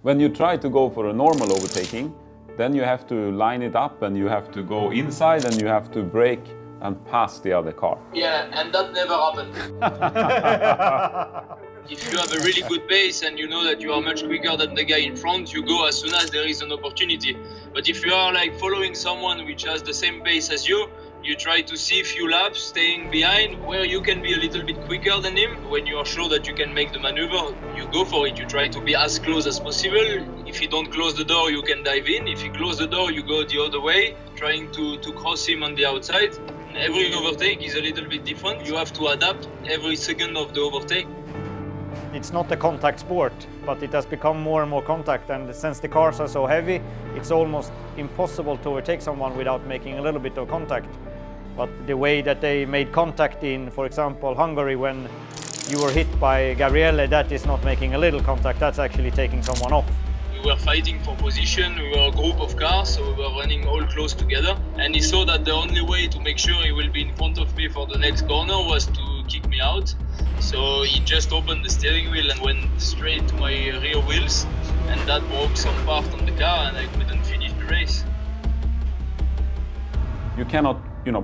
When you try to go for a normal overtaking, then you have to line it up and you have to go inside and you have to brake and pass the other car. Yeah, and that never happened. If you have a really good pace and you know that you are much quicker than the guy in front, you go as soon as there is an opportunity. But if you are like following someone which has the same pace as you try to see a few laps staying behind where you can be a little bit quicker than him. When you are sure that you can make the maneuver, you go for it. You try to be as close as possible. If he don't close the door, you can dive in. If he close the door, you go the other way, trying to cross him on the outside. Every overtake is a little bit different. You have to adapt every second of the overtake. It's not a contact sport, but it has become more and more contact, and since the cars are so heavy, it's almost impossible to overtake someone without making a little bit of contact. But the way that they made contact in, for example, Hungary, when you were hit by Gabriele, that is not making a little contact, that's actually taking someone off. We were fighting for position, we were a group of cars, so we were running all close together. And he saw that the only way to make sure he will be in front of me for the next corner was to kick me out. So he just opened the steering wheel and went straight to my rear wheels, and that broke some part on the car and I couldn't finish the race. You cannot,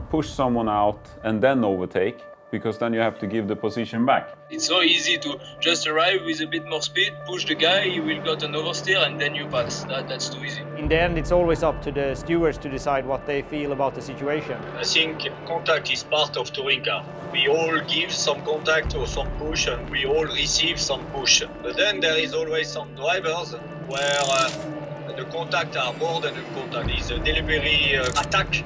push someone out and then overtake, because then you have to give the position back. It's so easy to just arrive with a bit more speed, push the guy, he will got an oversteer and then you pass. That's too easy. In the end, it's always up to the stewards to decide what they feel about the situation. I think contact is part of touring car. We all give some contact or some push and we all receive some push. But then there is always some drivers where the contact are more than a contact. It's a delivery attack,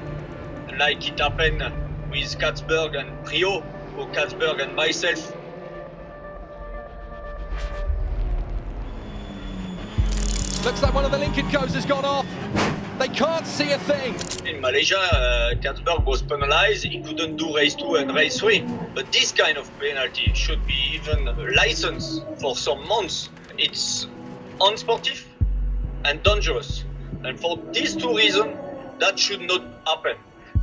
like it happened with Katzberg and Prio, or Katzberg and myself. Looks like one of the Lincoln codes has gone off. They can't see a thing. In Malaysia, Katzberg was penalized. He couldn't do race 2 and race 3. But this kind of penalty should be even licensed for some months. It's unsportive and dangerous. And for these two reasons, that should not happen.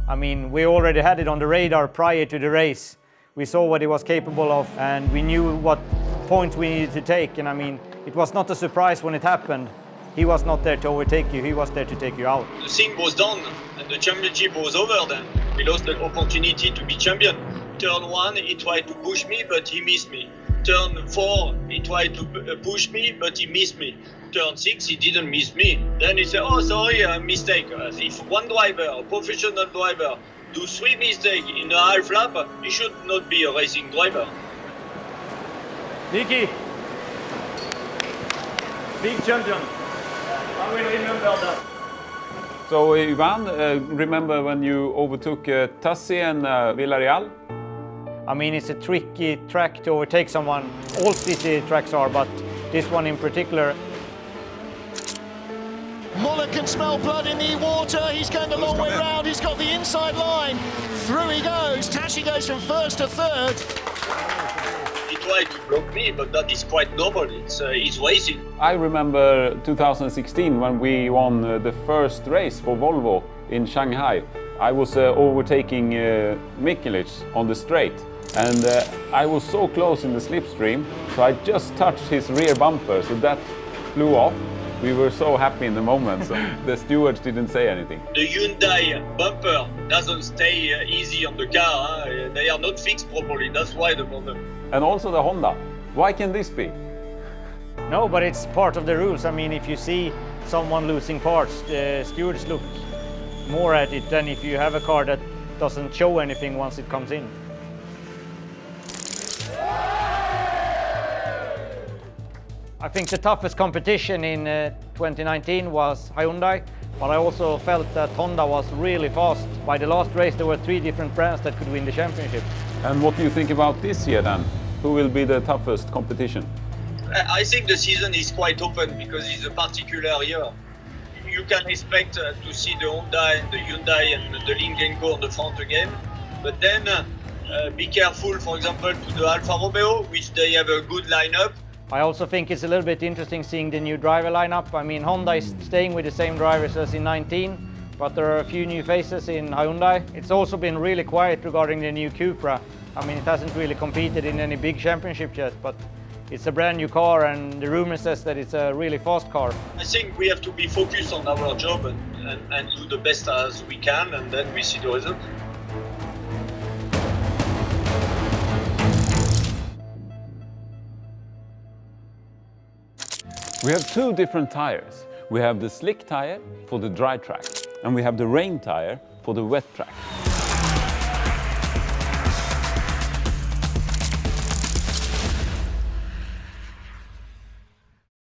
I mean, we already had it on the radar prior to the race. We saw what he was capable of and we knew what points we needed to take. And I mean, it was not a surprise when it happened. He was not there to overtake you, he was there to take you out. The thing was done and the championship was over then. We lost the opportunity to be champion. Turn 1, he tried to push me, but he missed me. Turn 4, he tried to push me, but he missed me. Turn 6, he didn't miss me. Then he said, oh, sorry, a mistake. As if one driver, a professional driver, do 3 mistakes in a half lap, he should not be a racing driver. Nicky, big champion. I will remember that. So Ivan, remember when you overtook Tassi and Villarreal? I mean, it's a tricky track to overtake someone. All city tracks are, but this one in particular. Muller can smell blood in the water. He's going the long way round. He's got the inside line. Through he goes. Tashi goes from first to third. He tried to block me, but that is quite normal. It's racing. I remember 2016 when we won the first race for Volvo in Shanghai. I was overtaking Mikelic on the straight, and I was so close in the slipstream, so I just touched his rear bumper, so that flew off. We were so happy in the moment, so the stewards didn't say anything. The Hyundai bumper doesn't stay easy on the car. They are not fixed properly, that's why the problem. And also the Honda. Why can this be? No, but it's part of the rules. I mean, if you see someone losing parts, the stewards look more at it than if you have a car that doesn't show anything once it comes in. I think the toughest competition in 2019 was Hyundai, but I also felt that Honda was really fast. By the last race there were 3 different brands that could win the championship. And what do you think about this year then? Who will be the toughest competition? I think the season is quite open because it's a particular year. You can expect to see the Honda and the Hyundai and the Lincoln Co on the front again, but then be careful, for example, to the Alfa Romeo, which they have a good lineup. I also think it's a little bit interesting seeing the new driver lineup. I mean, Honda is staying with the same drivers as in 19, but there are a few new faces in Hyundai. It's also been really quiet regarding the new Cupra. I mean, it hasn't really competed in any big championship yet, but it's a brand new car, and the rumor says that it's a really fast car. I think we have to be focused on our job and do the best as we can, and then we see the result. We have two different tires. We have the slick tire for the dry track, and we have the rain tire for the wet track.